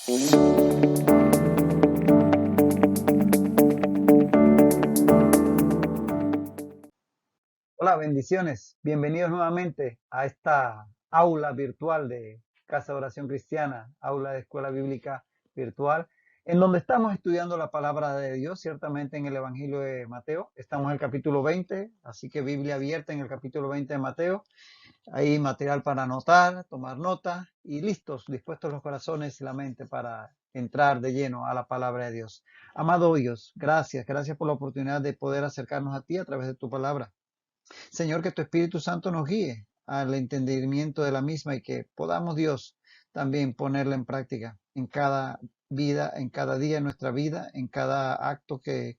Hola, bendiciones. Bienvenidos nuevamente a esta aula virtual de Casa de Oración Cristiana, aula de escuela bíblica virtual, en donde estamos estudiando la palabra de Dios, ciertamente en el Evangelio de Mateo. Estamos en el capítulo 20, así que Biblia abierta en el capítulo 20 de Mateo. Hay material para anotar, tomar nota y listos, dispuestos los corazones y la mente para entrar de lleno a la palabra de Dios. Amado Dios, gracias por la oportunidad de poder acercarnos a ti a través de tu palabra. Señor, que tu Espíritu Santo nos guíe al entendimiento de la misma y que podamos, Dios, también ponerla en práctica en cada vida, en cada día de nuestra vida, en cada acto que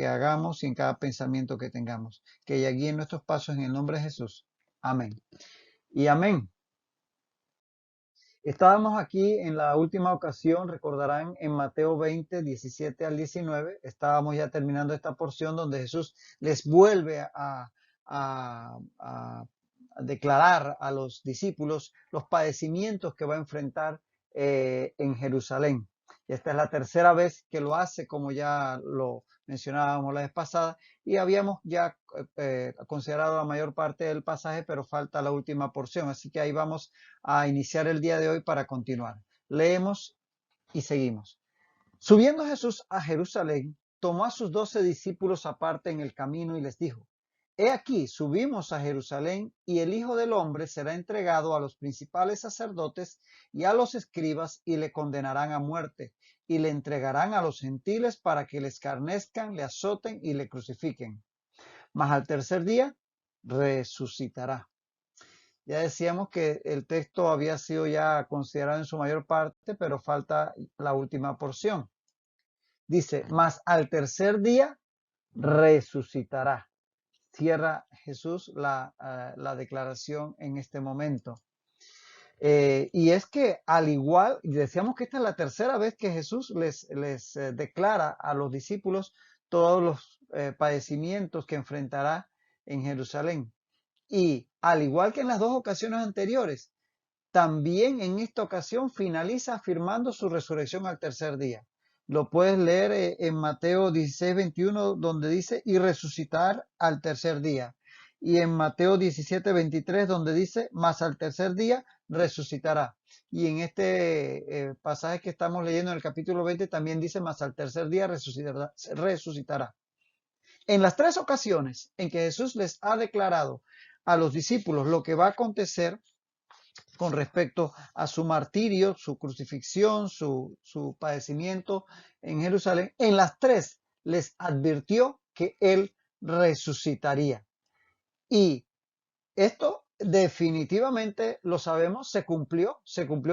hagamos y en cada pensamiento que tengamos. Que ella guíe nuestros pasos en el nombre de Jesús. Amén. Y amén. Estábamos aquí en la última ocasión, recordarán, en Mateo 20, 17 al 19. Estábamos ya terminando esta porción donde Jesús les vuelve a declarar a los discípulos los padecimientos que va a enfrentar en Jerusalén. Y esta es la tercera vez que lo hace, como ya lo mencionábamos la vez pasada, y habíamos ya considerado la mayor parte del pasaje, pero falta la última porción. Así que ahí vamos a iniciar el día de hoy para continuar. Leemos y seguimos. Subiendo Jesús a Jerusalén, tomó a sus 12 discípulos aparte en el camino y les dijo: He aquí, subimos a Jerusalén, y el Hijo del Hombre será entregado a los principales sacerdotes y a los escribas, y le condenarán a muerte, y le entregarán a los gentiles para que le escarnezcan, le azoten y le crucifiquen. Mas al tercer día resucitará. Ya decíamos que el texto había sido ya considerado en su mayor parte, pero falta la última porción. Dice, mas al tercer día resucitará. Cierra Jesús la declaración en este momento. Y es que al igual, decíamos que esta es la tercera vez que Jesús les declara a los discípulos todos los padecimientos que enfrentará en Jerusalén. Y al igual que en las dos ocasiones anteriores, también en esta ocasión finaliza afirmando su resurrección al tercer día. Lo puedes leer en Mateo 16, 21, donde dice, y resucitar al tercer día. Y en Mateo 17, 23, donde dice, mas al tercer día resucitará. Y en este pasaje que estamos leyendo en el capítulo 20 también dice, mas al tercer día resucitará. En las tres ocasiones en que Jesús les ha declarado a los discípulos lo que va a acontecer con respecto a su martirio, su crucifixión, su padecimiento en Jerusalén, en las tres les advirtió que él resucitaría. Y esto definitivamente, lo sabemos, se cumplió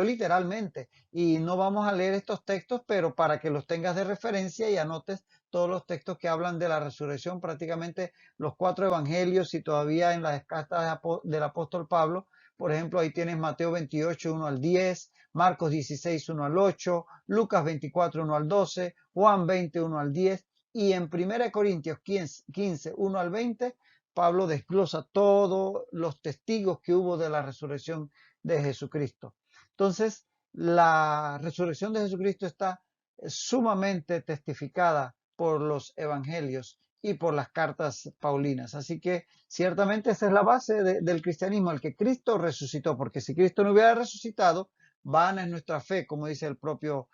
literalmente. Y no vamos a leer estos textos, pero para que los tengas de referencia y anotes todos los textos que hablan de la resurrección, prácticamente los 4 evangelios y todavía en las cartas del apóstol Pablo. Por ejemplo, ahí tienes Mateo 28, 1 al 10, Marcos 16, 1 al 8, Lucas 24, 1 al 12, Juan 20, 1 al 10, y en 1 Corintios 15, 1 al 20, Pablo desglosa todos los testigos que hubo de la resurrección de Jesucristo. Entonces, la resurrección de Jesucristo está sumamente testificada por los evangelios y por las cartas paulinas. Así que ciertamente esa es la base del cristianismo, el que Cristo resucitó, porque si Cristo no hubiera resucitado, vana es nuestra fe, como dice el propio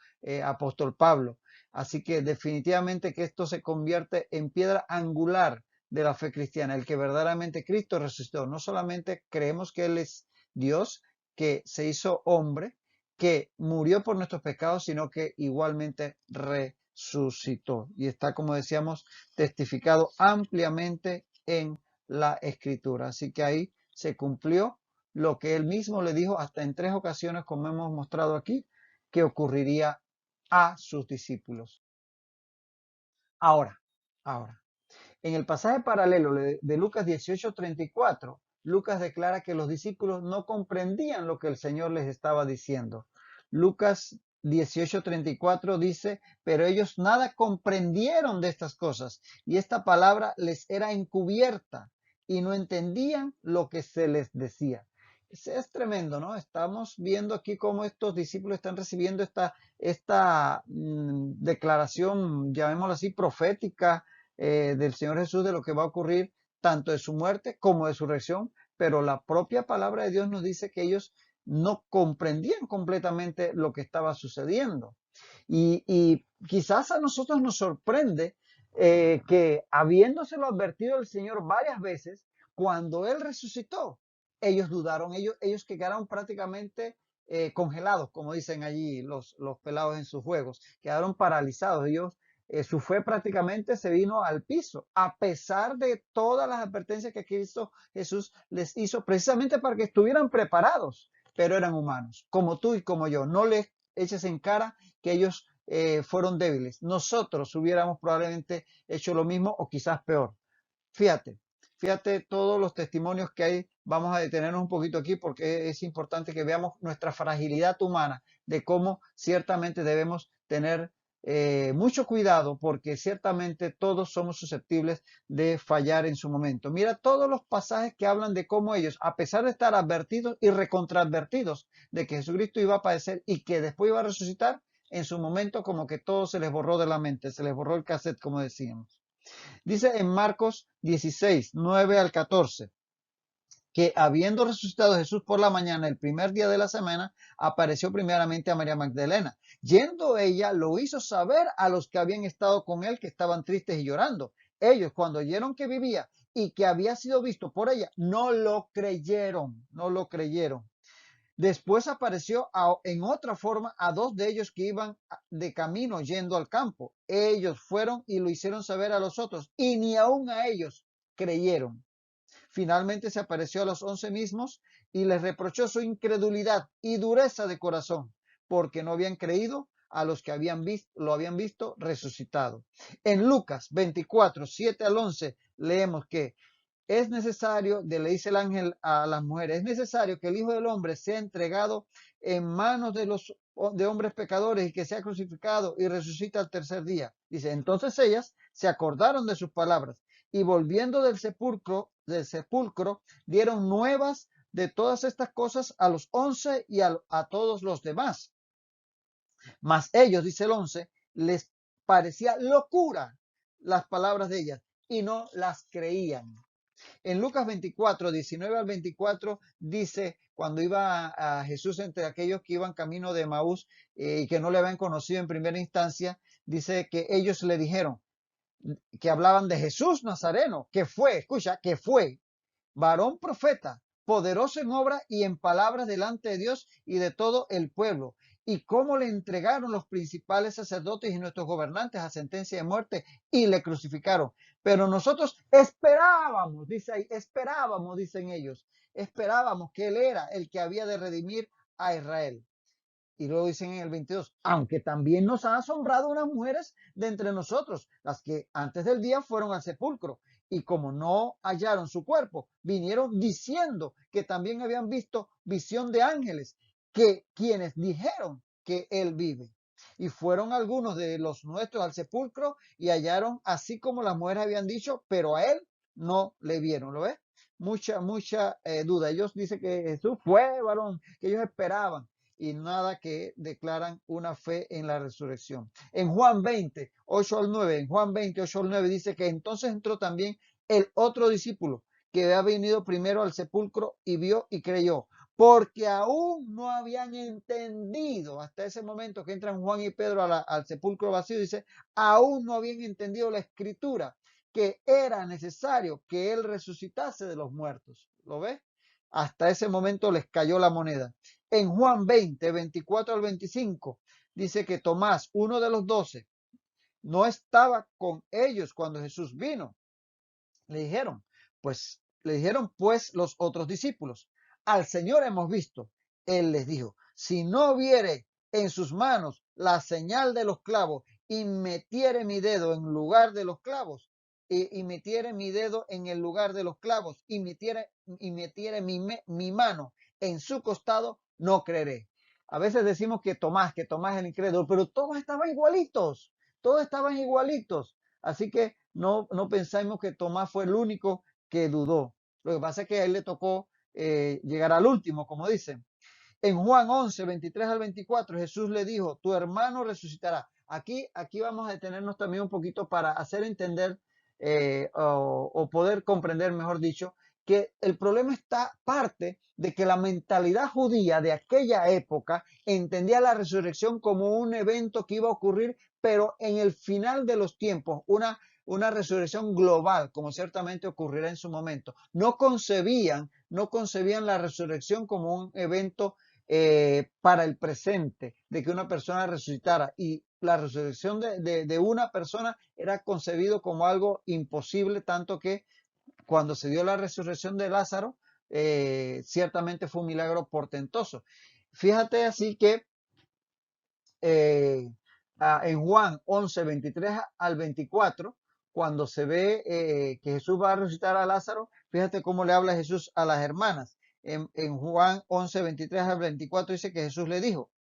apóstol Pablo. Así que definitivamente que esto se convierte en piedra angular de la fe cristiana, el que verdaderamente Cristo resucitó. No solamente creemos que Él es Dios, que se hizo hombre, que murió por nuestros pecados, sino que igualmente resucitó. Y está, como decíamos, testificado ampliamente en la Escritura. Así que ahí se cumplió lo que Él mismo le dijo hasta en 3 ocasiones, como hemos mostrado aquí, que ocurriría a sus discípulos. Ahora. En el pasaje paralelo de Lucas 18:34, Lucas declara que los discípulos no comprendían lo que el Señor les estaba diciendo. Lucas 18:34 dice, pero ellos nada comprendieron de estas cosas, y esta palabra les era encubierta, y no entendían lo que se les decía. Es tremendo, ¿no? Estamos viendo aquí cómo estos discípulos están recibiendo esta declaración, llamémoslo así, profética del Señor Jesús de lo que va a ocurrir tanto de su muerte como de su resurrección, pero la propia palabra de Dios nos dice que ellos no comprendían completamente lo que estaba sucediendo. Y quizás a nosotros nos sorprende que habiéndoselo advertido el Señor varias veces, cuando Él resucitó, ellos dudaron, ellos quedaron prácticamente congelados, como dicen allí los pelados en sus juegos, quedaron paralizados. Ellos, su fe prácticamente se vino al piso, a pesar de todas las advertencias que Cristo Jesús les hizo, precisamente para que estuvieran preparados, pero eran humanos, como tú y como yo. No les eches en cara que ellos fueron débiles. Nosotros hubiéramos probablemente hecho lo mismo o quizás peor. Fíjate, fíjate todos los testimonios que hay. Vamos a detenernos un poquito aquí porque es importante que veamos nuestra fragilidad humana, de cómo ciertamente debemos tener mucho cuidado porque ciertamente todos somos susceptibles de fallar en su momento. Mira todos los pasajes que hablan de cómo ellos, a pesar de estar advertidos y recontraadvertidos de que Jesucristo iba a padecer y que después iba a resucitar, en su momento como que todo se les borró de la mente, se les borró el cassette, como decíamos. Dice en Marcos 16, 9 al 14, que habiendo resucitado Jesús por la mañana, el primer día de la semana, apareció primeramente a María Magdalena. Yendo ella, lo hizo saber a los que habían estado con él, que estaban tristes y llorando. Ellos, cuando oyeron que vivía y que había sido visto por ella, no lo creyeron, no lo creyeron. Después apareció en otra forma a dos de ellos que iban de camino yendo al campo. Ellos fueron y lo hicieron saber a los otros y ni aun a ellos creyeron. Finalmente se apareció a los 11 mismos y les reprochó su incredulidad y dureza de corazón, porque no habían creído a los que lo habían visto resucitado. En Lucas 24, 7 al 11 leemos que es necesario, le dice el ángel a las mujeres, es necesario que el Hijo del Hombre sea entregado en manos de hombres pecadores y que sea crucificado y resucita al tercer día. Dice, entonces ellas se acordaron de sus palabras y volviendo del sepulcro, dieron nuevas de todas estas cosas a los 11 y a todos los demás. Mas ellos, dice el 11, les parecía locura las palabras de ellas y no las creían. En Lucas 24, 19 al 24, dice, cuando iba a Jesús entre aquellos que iban camino de Maús y que no le habían conocido en primera instancia, dice que ellos le dijeron que hablaban de Jesús Nazareno, que fue, escucha, que fue varón profeta, poderoso en obra y en palabras delante de Dios y de todo el pueblo. Y cómo le entregaron los principales sacerdotes y nuestros gobernantes a sentencia de muerte y le crucificaron. Pero nosotros esperábamos, dice ahí, esperábamos, dicen ellos, esperábamos que él era el que había de redimir a Israel. Y luego dicen en el 22, aunque también nos han asombrado unas mujeres de entre nosotros, las que antes del día fueron al sepulcro, y como no hallaron su cuerpo, vinieron diciendo que también habían visto visión de ángeles, que quienes dijeron que él vive. Y fueron algunos de los nuestros al sepulcro y hallaron así como las mujeres habían dicho, pero a él no le vieron. ¿Lo ves? Mucha duda. Ellos dicen que Jesús fue varón, que ellos esperaban y nada que declaran una fe en la resurrección. En Juan 20, 8 al 9, en Juan 20, 8 al 9 dice que entonces entró también el otro discípulo que había venido primero al sepulcro y vio y creyó, porque aún no habían entendido, hasta ese momento que entran Juan y Pedro al sepulcro vacío, dice, aún no habían entendido la escritura, que era necesario que él resucitase de los muertos. ¿Lo ves? Hasta ese momento les cayó la moneda. En Juan 20, 24 al 25, dice que Tomás, uno de los 12, no estaba con ellos cuando Jesús vino. Le dijeron pues los otros discípulos, al Señor hemos visto. Él les dijo, si no viere en sus manos la señal de los clavos y metiere mi dedo en lugar de los clavos, y metiere mi dedo en el lugar de los clavos y metiere mi mano en su costado, no creeré. A veces decimos que Tomás es el incrédulo, pero todos estaban igualitos, todos estaban igualitos. Así que no pensamos que Tomás fue el único que dudó. Lo que pasa es que a él le tocó llegar al último, como dicen. En Juan 11, 23 al 24, Jesús le dijo, tu hermano resucitará. Aquí vamos a detenernos también un poquito para hacer entender o poder comprender, mejor dicho, que el problema está parte de que la mentalidad judía de aquella época entendía la resurrección como un evento que iba a ocurrir, pero en el final de los tiempos, una resurrección global, como ciertamente ocurrirá en su momento. No concebían la resurrección como un evento para el presente, de que una persona resucitara. Y la resurrección de una persona era concebido como algo imposible, tanto que cuando se dio la resurrección de Lázaro, ciertamente fue un milagro portentoso. Fíjate así que eh, en Juan 11, 23 al 24, cuando se ve que Jesús va a resucitar a Lázaro, fíjate cómo le habla Jesús a las hermanas. En Juan 11, 23 al 24 dice que Jesús le dijo,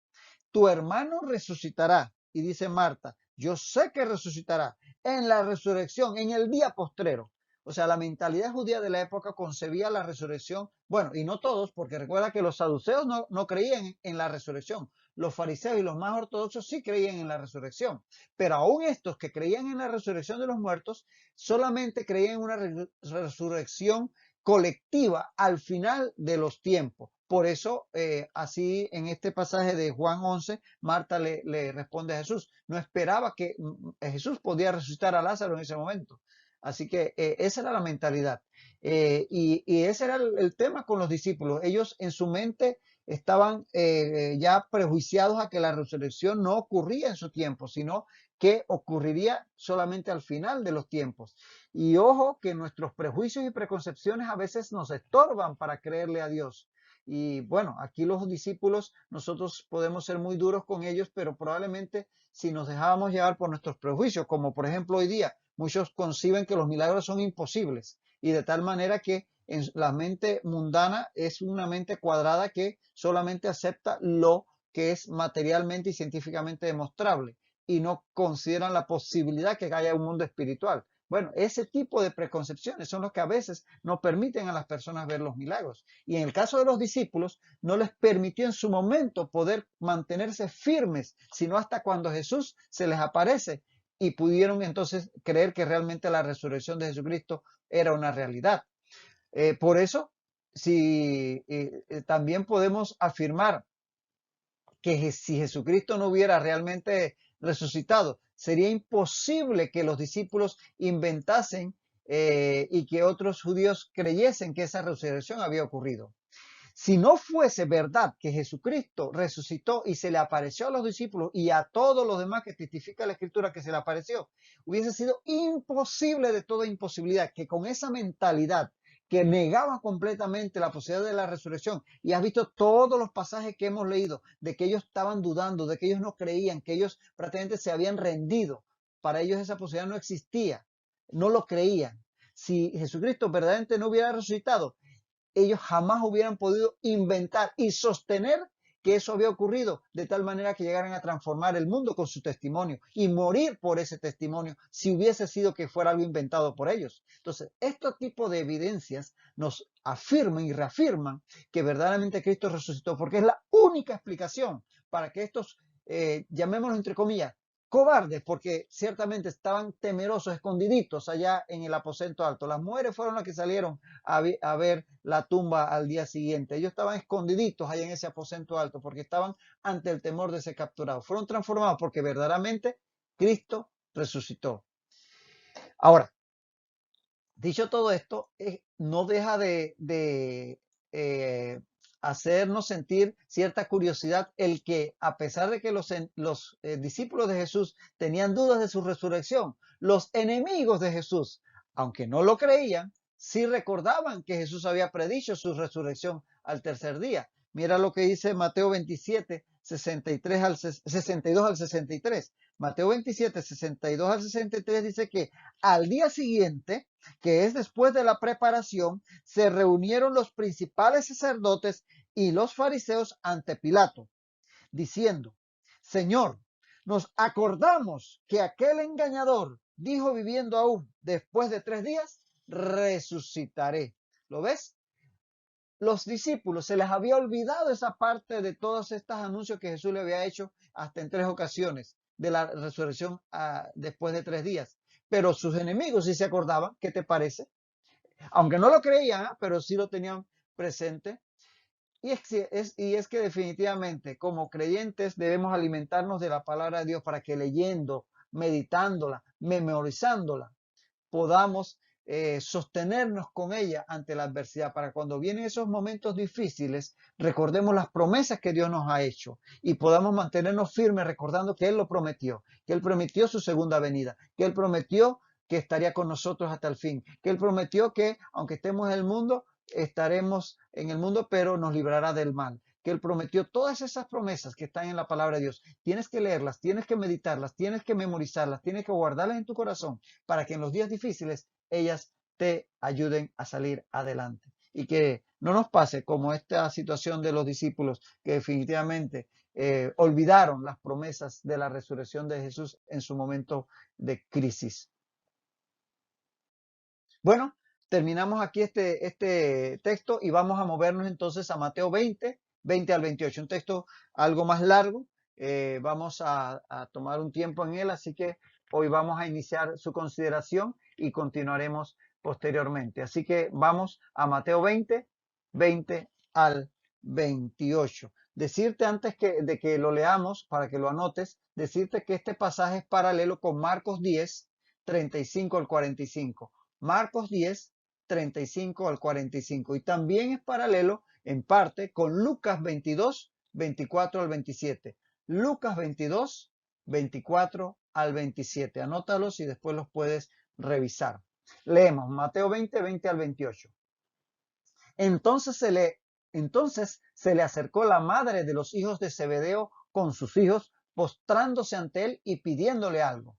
tu hermano resucitará. Y dice Marta, yo sé que resucitará en la resurrección, en el día postrero. O sea, la mentalidad judía de la época concebía la resurrección, bueno, y no todos, porque recuerda que los saduceos no creían en la resurrección. Los fariseos y los más ortodoxos sí creían en la resurrección. Pero aún estos que creían en la resurrección de los muertos, solamente creían en una resurrección colectiva al final de los tiempos. Por eso, así en este pasaje de Juan 11, Marta le responde a Jesús. No esperaba que Jesús podía resucitar a Lázaro en ese momento. Así que esa era la mentalidad. Y ese era el tema con los discípulos. Ellos en su mente estaban ya prejuiciados a que la resurrección no ocurría en su tiempo, sino que ocurriría solamente al final de los tiempos. Y ojo que nuestros prejuicios y preconcepciones a veces nos estorban para creerle a Dios. Y bueno, aquí los discípulos, nosotros podemos ser muy duros con ellos, pero probablemente si nos dejábamos llevar por nuestros prejuicios, como por ejemplo hoy día, muchos conciben que los milagros son imposibles y de tal manera que en la mente mundana es una mente cuadrada que solamente acepta lo que es materialmente y científicamente demostrable y no consideran la posibilidad que haya un mundo espiritual. Bueno, ese tipo de preconcepciones son los que a veces no permiten a las personas ver los milagros. Y en el caso de los discípulos, no les permitió en su momento poder mantenerse firmes, sino hasta cuando Jesús se les aparece y pudieron entonces creer que realmente la resurrección de Jesucristo era una realidad. Por eso, si también podemos afirmar que si Jesucristo no hubiera realmente resucitado, sería imposible que los discípulos inventasen y que otros judíos creyesen que esa resurrección había ocurrido. Si no fuese verdad que Jesucristo resucitó y se le apareció a los discípulos y a todos los demás que testifica la Escritura que se le apareció, hubiese sido imposible de toda imposibilidad que con esa mentalidad que negaba completamente la posibilidad de la resurrección, y has visto todos los pasajes que hemos leído de que ellos estaban dudando, de que ellos no creían, que ellos prácticamente se habían rendido, para ellos esa posibilidad no existía, no lo creían. Si Jesucristo verdaderamente no hubiera resucitado, ellos jamás hubieran podido inventar y sostener que eso había ocurrido de tal manera que llegaran a transformar el mundo con su testimonio y morir por ese testimonio si hubiese sido que fuera algo inventado por ellos. Entonces, este tipo de evidencias nos afirman y reafirman que verdaderamente Cristo resucitó, porque es la única explicación para que estos, llamémoslo entre comillas, cobardes, porque ciertamente estaban temerosos, escondiditos allá en el aposento alto. Las mujeres fueron las que salieron a ver la tumba al día siguiente. Ellos estaban escondiditos allá en ese aposento alto porque estaban ante el temor de ser capturados. Fueron transformados porque verdaderamente Cristo resucitó. Ahora, dicho todo esto, no deja de hacernos sentir cierta curiosidad el que, a pesar de que los discípulos de Jesús tenían dudas de su resurrección, los enemigos de Jesús, aunque no lo creían, sí recordaban que Jesús había predicho su resurrección al tercer día. Mira lo que dice Mateo 27, 62 al 63. Mateo 27, 62 al 63 dice que al día siguiente, que es después de la preparación, se reunieron los principales sacerdotes y los fariseos ante Pilato, diciendo, Señor, nos acordamos que aquel engañador dijo viviendo aún, después de 3 días, resucitaré. ¿Lo ves? los discípulos se les había olvidado esa parte de todos estos anuncios que Jesús le había hecho hasta en 3 ocasiones de la resurrección después de 3 días. Pero sus enemigos sí se acordaban. ¿Qué te parece? Aunque no lo creían, pero sí lo tenían presente. Y es que definitivamente como creyentes debemos alimentarnos de la palabra de Dios para que leyendo, meditándola, memorizándola, podamos sostenernos con ella ante la adversidad, para cuando vienen esos momentos difíciles, recordemos las promesas que Dios nos ha hecho y podamos mantenernos firmes recordando que Él lo prometió, que Él prometió su segunda venida, que Él prometió que estaría con nosotros hasta el fin, que Él prometió que aunque estemos en el mundo, estaremos en el mundo, pero nos librará del mal, que Él prometió todas esas promesas que están en la palabra de Dios. Tienes que leerlas, tienes que meditarlas, tienes que memorizarlas, tienes que guardarlas en tu corazón para que en los días difíciles ellas te ayuden a salir adelante. Y que no nos pase como esta situación de los discípulos que definitivamente olvidaron las promesas de la resurrección de Jesús en su momento de crisis. Bueno, terminamos aquí este texto y vamos a movernos entonces a Mateo 20 al 28, un texto algo más largo. Vamos a tomar un tiempo en él, así que hoy vamos a iniciar su consideración y continuaremos posteriormente. Así que vamos a Mateo 20 al 28. Decirte antes de que lo leamos, para que lo anotes, decirte que este pasaje es paralelo con Marcos 10, 35 al 45. Marcos 10, 35 al 45. Y también es paralelo en parte con Lucas 22, 24 al 27. Lucas 22, 24 al 27. Anótalos y después los puedes revisar. Leemos Mateo 20, 20 al 28. Entonces se le acercó la madre de los hijos de Zebedeo con sus hijos, postrándose ante él y pidiéndole algo.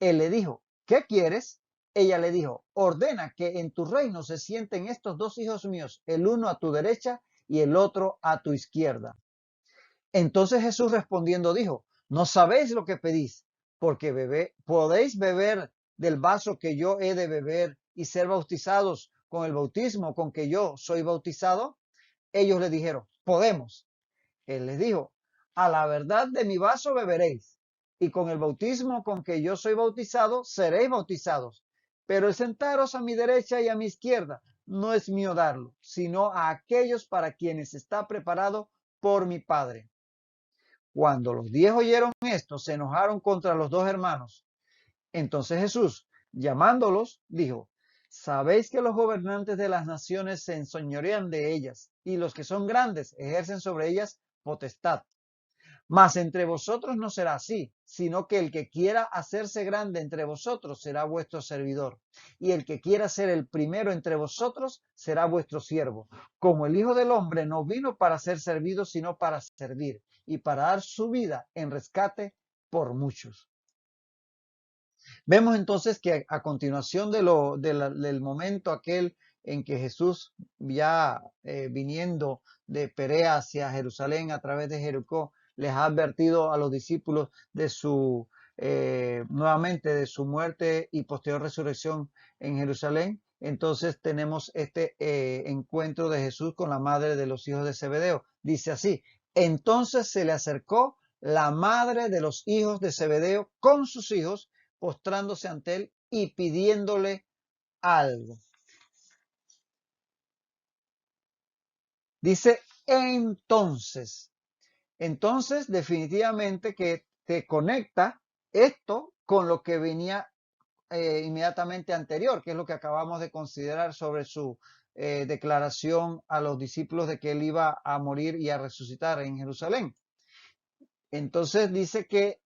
Él le dijo, ¿qué quieres? Ella le dijo, ordena que en tu reino se sienten estos 2 hijos míos, el uno a tu derecha y el otro a tu izquierda. Entonces Jesús respondiendo dijo, no sabéis lo que pedís, porque podéis beber del vaso que yo he de beber y ser bautizados con el bautismo con que yo soy bautizado. Ellos le dijeron, podemos. Él les dijo, a la verdad de mi vaso beberéis, y con el bautismo con que yo soy bautizado, seréis bautizados. Pero el sentaros a mi derecha y a mi izquierda no es mío darlo, sino a aquellos para quienes está preparado por mi Padre. Cuando los 10 oyeron esto, se enojaron contra los 2 hermanos. Entonces Jesús, llamándolos, dijo, sabéis que los gobernantes de las naciones se enseñorean de ellas, y los que son grandes ejercen sobre ellas potestad. Mas entre vosotros no será así, sino que el que quiera hacerse grande entre vosotros será vuestro servidor, y el que quiera ser el primero entre vosotros será vuestro siervo. Como el Hijo del Hombre no vino para ser servido, sino para servir, y para dar su vida en rescate por muchos. Vemos entonces que a continuación del momento aquel en que Jesús ya viniendo de Perea hacia Jerusalén a través de Jericó, les ha advertido a los discípulos de nuevamente de su muerte y posterior resurrección en Jerusalén. Entonces tenemos este encuentro de Jesús con la madre de los hijos de Zebedeo. Dice así, entonces se le acercó la madre de los hijos de Zebedeo con sus hijos, postrándose ante él y pidiéndole algo. Dice entonces. Entonces, definitivamente que te conecta esto con lo que venía inmediatamente anterior, que es lo que acabamos de considerar sobre su declaración a los discípulos de que él iba a morir y a resucitar en Jerusalén. Entonces dice que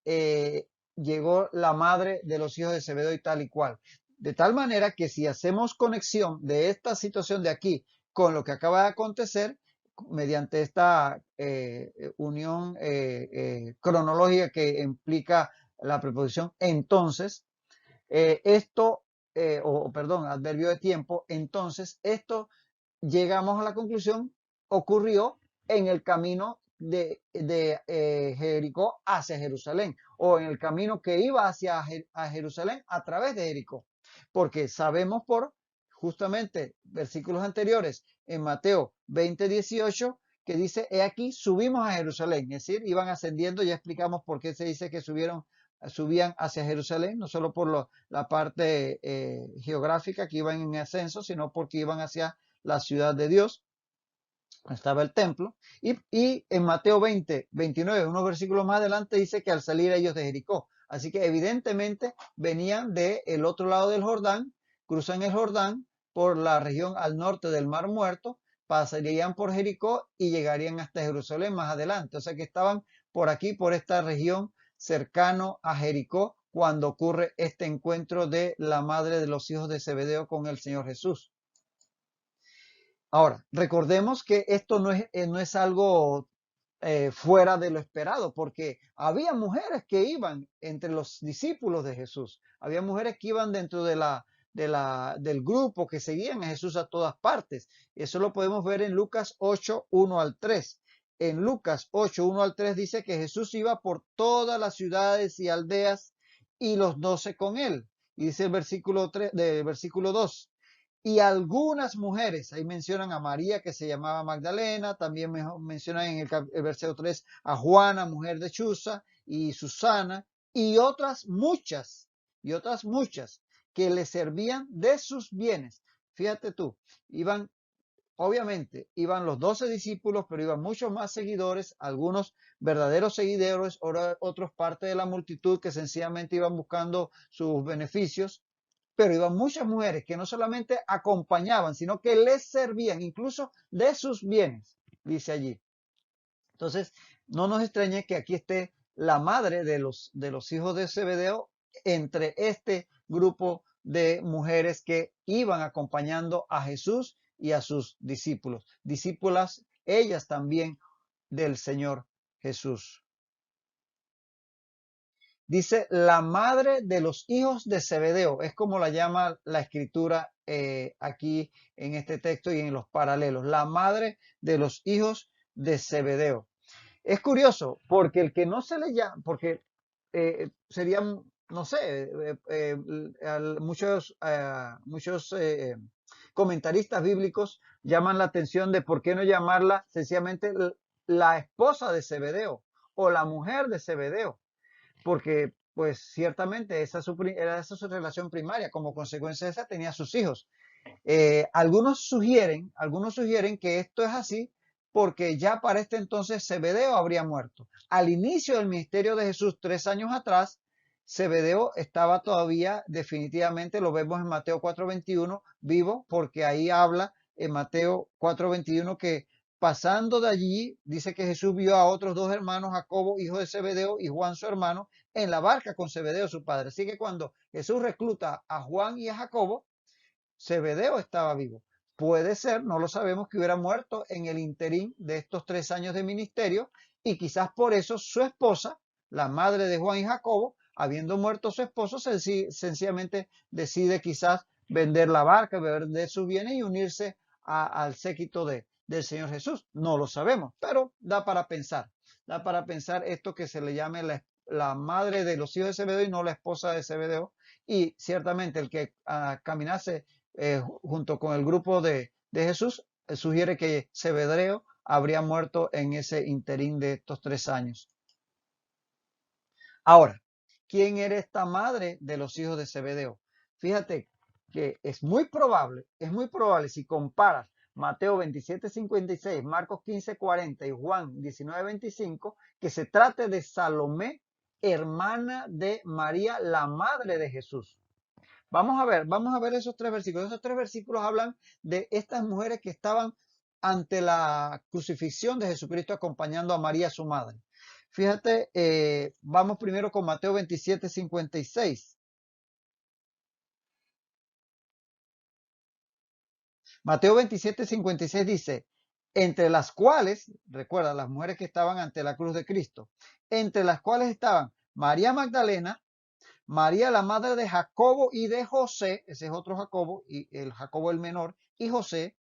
llegó la madre de los hijos de Zebedeo y tal y cual. De tal manera que si hacemos conexión de esta situación de aquí con lo que acaba de acontecer, mediante esta unión cronológica que implica la preposición entonces, adverbio de tiempo, entonces esto llegamos a la conclusión, ocurrió en el camino de Jericó hacia Jerusalén, o en el camino que iba hacia a Jerusalén a través de Jericó, porque sabemos por justamente versículos anteriores en Mateo 20:18, que dice, he aquí, subimos a Jerusalén, es decir, iban ascendiendo. Ya explicamos por qué se dice que subían hacia Jerusalén, no solo por la parte geográfica que iban en ascenso, sino porque iban hacia la ciudad de Dios, estaba el templo. Y en Mateo 20:29, unos versículos más adelante, dice que al salir ellos de Jericó. Así que evidentemente venían del otro lado del Jordán, cruzan el Jordán por la región al norte del Mar Muerto, pasarían por Jericó y llegarían hasta Jerusalén más adelante. O sea que estaban por aquí, por esta región cercano a Jericó, cuando ocurre este encuentro de la madre de los hijos de Zebedeo con el Señor Jesús. Ahora, recordemos que esto no es algo fuera de lo esperado, porque había mujeres que iban entre los discípulos de Jesús, había mujeres que iban dentro del grupo que seguían a Jesús a todas partes. Eso lo podemos ver en Lucas 8, 1 al 3. En Lucas 8, 1 al 3 dice que Jesús iba por todas las ciudades y aldeas y los 12 con él. Y dice el versículo 3, del versículo 2. Y algunas mujeres, ahí mencionan a María, que se llamaba Magdalena, también mencionan en el versículo 3 a Juana, mujer de Chuza, y Susana, y otras muchas, que le servían de sus bienes. Fíjate tú, obviamente, iban los 12 discípulos, pero iban muchos más seguidores, algunos verdaderos seguidores, otros parte de la multitud que sencillamente iban buscando sus beneficios. Pero iban muchas mujeres que no solamente acompañaban, sino que les servían incluso de sus bienes, dice allí. Entonces, no nos extrañe que aquí esté la madre de los hijos de Zebedeo entre este grupo de mujeres que iban acompañando a Jesús y a sus discípulos. Discípulas, ellas también del Señor Jesús. Dice la madre de los hijos de Zebedeo, es como la llama la escritura aquí en este texto y en los paralelos, la madre de los hijos de Zebedeo. Es curioso porque el que no se le llama, porque serían, no sé, muchos comentaristas bíblicos llaman la atención de por qué no llamarla sencillamente la esposa de Zebedeo o la mujer de Zebedeo, porque pues ciertamente era esa su relación primaria. Como consecuencia de esa tenía sus hijos. Algunos sugieren que esto es así porque ya para este entonces Zebedeo habría muerto. Al inicio del ministerio de Jesús, 3 años atrás, Zebedeo estaba todavía, definitivamente, lo vemos en Mateo 4:21, vivo, porque ahí habla en Mateo 4:21 que pasando de allí, dice que Jesús vio a otros 2 hermanos, Jacobo, hijo de Zebedeo, y Juan, su hermano, en la barca con Zebedeo, su padre. Así que cuando Jesús recluta a Juan y a Jacobo, Zebedeo estaba vivo. Puede ser, no lo sabemos, que hubiera muerto en el interín de estos 3 años de ministerio, y quizás por eso su esposa, la madre de Juan y Jacobo, habiendo muerto su esposo, sencillamente decide quizás vender la barca, vender sus bienes y unirse al séquito del Señor Jesús. No lo sabemos, pero da para pensar. Da para pensar esto que se le llame la madre de los hijos de Zebedeo y no la esposa de Zebedeo. Y ciertamente el que caminase junto con el grupo de Jesús, sugiere que Zebedeo habría muerto en ese interín de estos 3 años. Ahora, ¿quién era esta madre de los hijos de Zebedeo? Fíjate que es muy probable si comparas Mateo 27:56, Marcos 15:40 y Juan 19:25, que se trate de Salomé, hermana de María, la madre de Jesús. Vamos a ver esos 3 versículos. Esos 3 versículos hablan de estas mujeres que estaban ante la crucifixión de Jesucristo acompañando a María, su madre. Fíjate, vamos primero con Mateo 27:56. Mateo 27:56 dice, entre las cuales, recuerda, las mujeres que estaban ante la cruz de Cristo, entre las cuales estaban María Magdalena, María, la madre de Jacobo y de José, ese es otro Jacobo, y el Jacobo el menor, y José,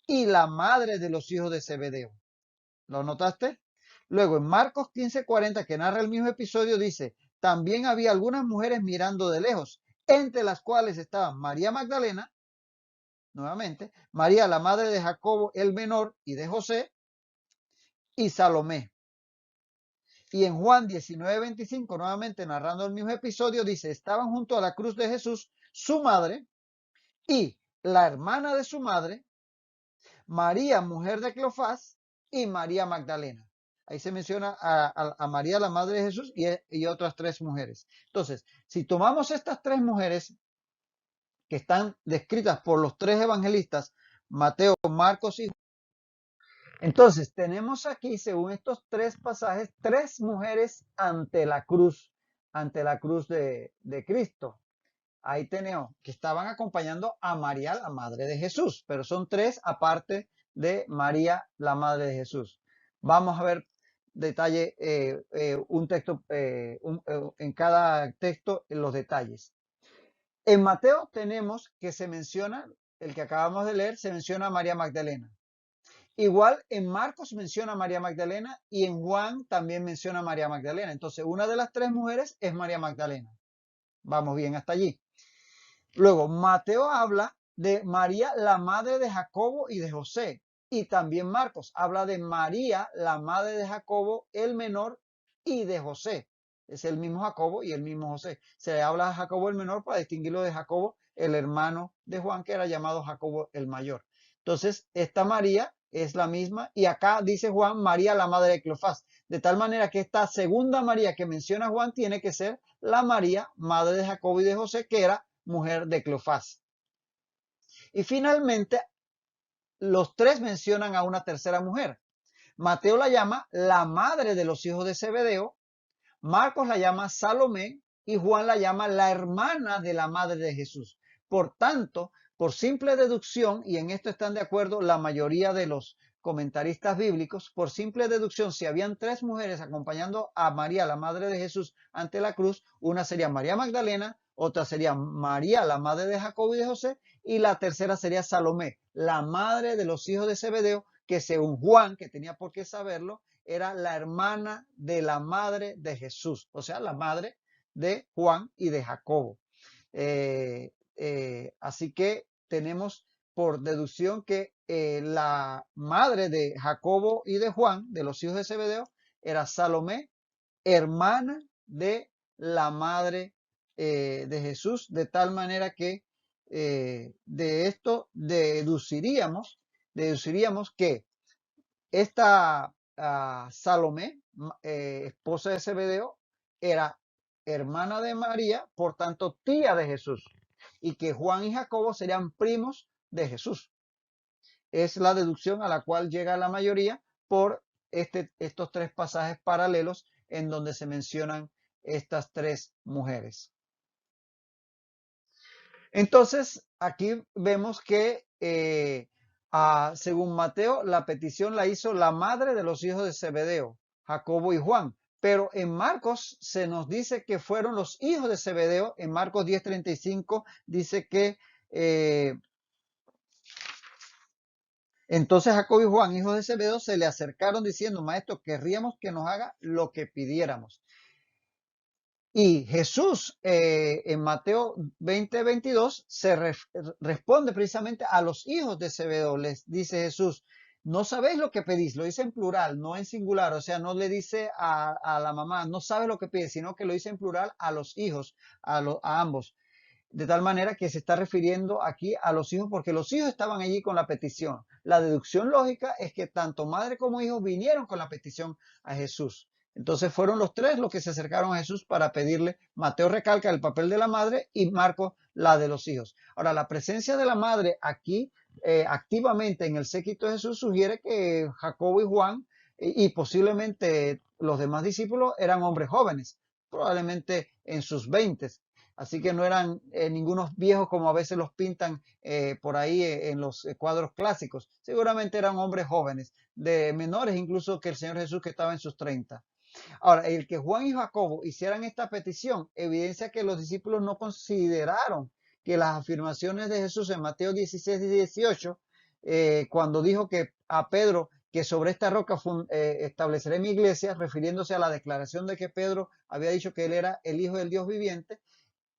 y la madre de los hijos de Zebedeo. ¿Lo notaste? Luego, en Marcos 15:40, que narra el mismo episodio, dice, también había algunas mujeres mirando de lejos, entre las cuales estaban María Magdalena, nuevamente, María, la madre de Jacobo el menor y de José, y Salomé. Y en Juan 19:25, nuevamente narrando el mismo episodio, dice, estaban junto a la cruz de Jesús su madre y la hermana de su madre, María, mujer de Cleofás, y María Magdalena. Ahí se menciona a María, la madre de Jesús, y otras tres mujeres. Entonces, si tomamos estas tres mujeres que están descritas por los tres evangelistas, Mateo, Marcos y Juan, entonces tenemos aquí, según estos tres pasajes, tres mujeres ante la cruz de Cristo. Ahí tenemos que estaban acompañando a María, la madre de Jesús, pero son tres aparte de María, la madre de Jesús. Vamos a ver detalle, un texto, en cada texto, los detalles. En Mateo tenemos que se menciona, el que acabamos de leer, se menciona a María Magdalena. Igual en Marcos menciona a María Magdalena y en Juan también menciona a María Magdalena. Entonces, una de las tres mujeres es María Magdalena. Vamos bien hasta allí. Luego, Mateo habla de María, la madre de Jacobo y de José. Y también Marcos habla de María, la madre de Jacobo, el menor, y de José. Es el mismo Jacobo y el mismo José. Se le habla a Jacobo el menor para distinguirlo de Jacobo, el hermano de Juan, que era llamado Jacobo el mayor. Entonces, esta María es la misma. Y acá dice Juan, María, la madre de Cleofás. De tal manera que esta segunda María que menciona Juan tiene que ser la María, madre de Jacobo y de José, que era mujer de Cleofás. Y finalmente, los tres mencionan a una tercera mujer. Mateo la llama la madre de los hijos de Zebedeo, Marcos la llama Salomé y Juan la llama la hermana de la madre de Jesús. Por tanto, por simple deducción, y en esto están de acuerdo la mayoría de los comentaristas bíblicos, por simple deducción, si habían tres mujeres acompañando a María, la madre de Jesús, ante la cruz, una sería María Magdalena, otra sería María, la madre de Jacobo y de José, y la tercera sería Salomé, la madre de los hijos de Zebedeo, que según Juan, que tenía por qué saberlo, era la hermana de la madre de Jesús, o sea, la madre de Juan y de Jacobo. Así que tenemos por deducción que la madre de Jacobo y de Juan, de los hijos de Zebedeo, era Salomé, hermana de la madre de Jesús, de tal manera que de esto deduciríamos que esta Salomé, esposa de Zebedeo, era hermana de María, por tanto tía de Jesús, y que Juan y Jacobo serían primos de Jesús. Es la deducción a la cual llega la mayoría por estos tres pasajes paralelos en donde se mencionan estas tres mujeres. Entonces, aquí vemos que según Mateo, la petición la hizo la madre de los hijos de Zebedeo, Jacobo y Juan. Pero en Marcos se nos dice que fueron los hijos de Zebedeo. En Marcos 10:35 dice que entonces Jacobo y Juan, hijos de Zebedeo, se le acercaron diciendo, maestro, querríamos que nos haga lo que pidiéramos. Y Jesús en Mateo 20:22 responde precisamente a los hijos de Zebedeo. Les dice Jesús, no sabéis lo que pedís, lo dice en plural, no en singular, o sea, no le dice a la mamá, no sabes lo que pides, sino que lo dice en plural a los hijos, a ambos. De tal manera que se está refiriendo aquí a los hijos porque los hijos estaban allí con la petición. La deducción lógica es que tanto madre como hijos vinieron con la petición a Jesús. Entonces fueron los tres los que se acercaron a Jesús para pedirle. Mateo recalca el papel de la madre y Marcos la de los hijos. Ahora, la presencia de la madre aquí activamente en el séquito de Jesús sugiere que Jacobo y Juan y posiblemente los demás discípulos eran hombres jóvenes, probablemente en sus 20s. Así que no eran ningunos viejos como a veces los pintan por ahí en los cuadros clásicos. Seguramente eran hombres jóvenes, de menores incluso que el Señor Jesús, que estaba en sus 30. Ahora, el que Juan y Jacobo hicieran esta petición evidencia que los discípulos no consideraron que las afirmaciones de Jesús en Mateo 16 y 18, cuando dijo que a Pedro que sobre esta roca estableceré mi iglesia, refiriéndose a la declaración de que Pedro había dicho que él era el Hijo del Dios viviente.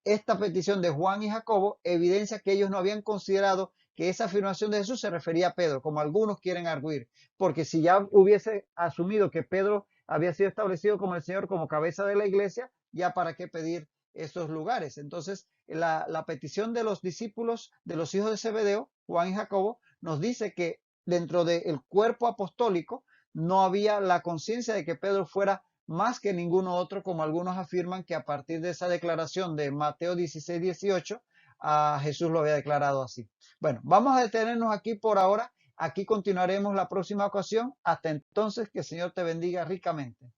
Esta petición de Juan y Jacobo evidencia que ellos no habían considerado que esa afirmación de Jesús se refería a Pedro, como algunos quieren arguir, porque si ya hubiese asumido que Pedro había sido establecido como el Señor, como cabeza de la iglesia, ya para qué pedir esos lugares. Entonces, la petición de los discípulos, de los hijos de Zebedeo, Juan y Jacobo, nos dice que dentro del cuerpo apostólico no había la conciencia de que Pedro fuera más que ninguno otro, como algunos afirman que a partir de esa declaración de Mateo 16, 18, a Jesús lo había declarado así. Bueno, vamos a detenernos aquí por ahora. Aquí continuaremos la próxima ocasión. Hasta entonces, que el Señor te bendiga ricamente.